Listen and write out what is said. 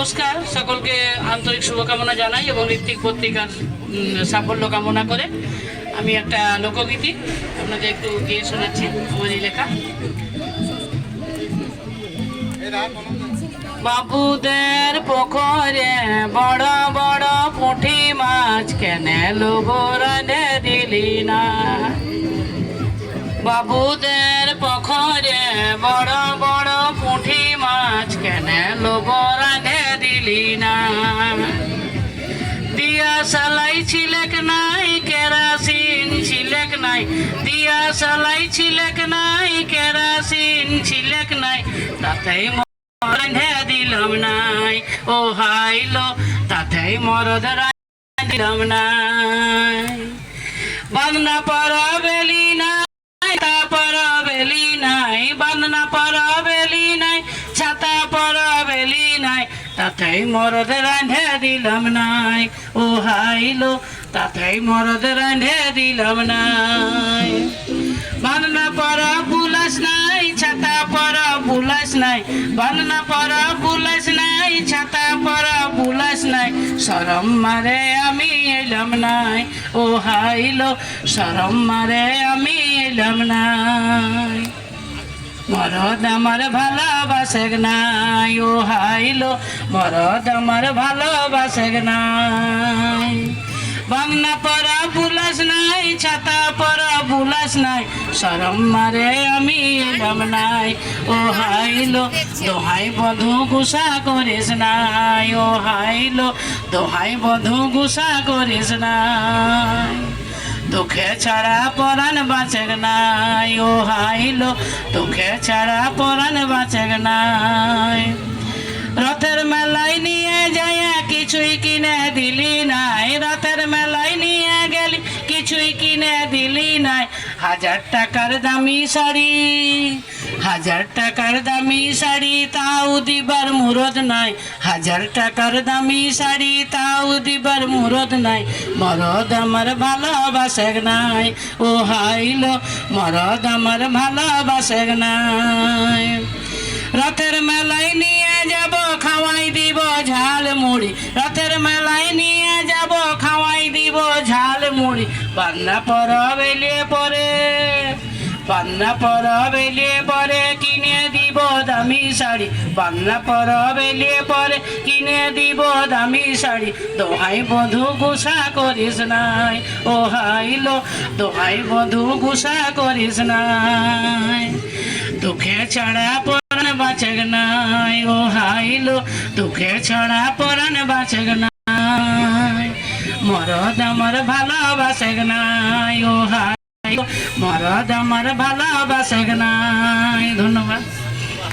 নমস্কার, সকলকে আন্তরিক শুভকামনা জানাই এবং ঋত্বিক পত্রিকার সাফল্য কামনা করে আমি একটা লোকগীতি আপনাদের একটু গিয়ে শোনাচ্ছি। আমারই লেখা। বাবুদের পুকুরে বড় বড় পুঁটি মাছ কেনে লোবরানে দিলি না। বাবুদের পুকুরে বড় বড় পুঁটি মাছ কেনে লোবরানে দিলি না। দিয়া সালাই ছিলেক নাই কেরাসিন ছিলেক নাই, দিয়া সালাই ছিলেক নাই কেরাসিন ছিলেক নাই, তাতেই রাঁধে দিলাম নাই। ও হাইলো তাতেই মরদ রাঁধে দিলাম নাই। বাঁধনা পরা বেলি নাই, তা পরা বেলি নাই, বাঁধনা পরা বেলি নাই, ছাতা পরা বেলি নাই, তাতেই মরদ রাঁধে দিলাম নাই। ও হাইলো তাতেই মরদ রাঁধে দিলাম নাই। বাঁধনা পরা বুলাস নাই, ছাতা পরা বুলাস নাই, বাঁধনা পরা বুলাস নাই, ছাতা পরা বুলাস নাই, শরম মারে আমি এলাম নাই। ও হাইলো শরম মারে আমি এলাম নাই। মরদ আমার ভালোবাসে নাই। ও হাইলো মরদ আমার ভালোবাসে নাই। বাংলা পরা বুলাস নাই, ছাতা পরা বুলাস নাই, শরম মারে আমি এলাম নাই। ও হাইলো দোহাই বধু গুসা করিস নাই। ও হাইলো দোহাই বধু গুসা করিস নাই। দুঃখে ছাড়া পরাণ বাঁচে নাই। ও হাইলো দুঃখে ছাড়া পরাণ বাঁচে নাই। রথের মেলায় নিয়ে যায় কিছুই কিনে দিলি নাই, রথের মেলায় নিয়ে গেলি কিছুই কিনে দিলি নাই। 1000 টাকার দামি শাড়ি, 1000 টাকার দামি শাড়ি তাও দিবার মুরদ নাই, 1000 টাকার দামি শাড়ি তাও দিবার মুরদ নাই। মরদ আমার ভালোবাসে নাই। ও হাইলো মরদ আমার ভালোবাসে নাই। রথের মেলায় নিয়ে যাব খাওয়াই দিব ঝাল মুড়ি, রথের মেলায় নিয়ে যাব খাওয়াই দিব ঝাল মুড়ি। পান্না পরা বেলিয়ে পরে, পান্না পরা বেলিয়ে পরে কিনে দিব দামি শাড়ি, পান্না পরা বেলিয়ে পরে কিনে দিব দামি শাড়ি। দোহাই বধু গুসা করিস নাই। ও হাইলো দোহাই বধু গুসা করিস নাই। দুঃখে ছাড়া পরাণ বাঁচে নাই। ও হাইলো দুঃখে ছাড়া পরাণ বাঁচে নাই। মরদ আমার ভালোবাসে নাই। ও হাইলো মরদ আমার ভালোবাসে নাই। ধন্যবাদ।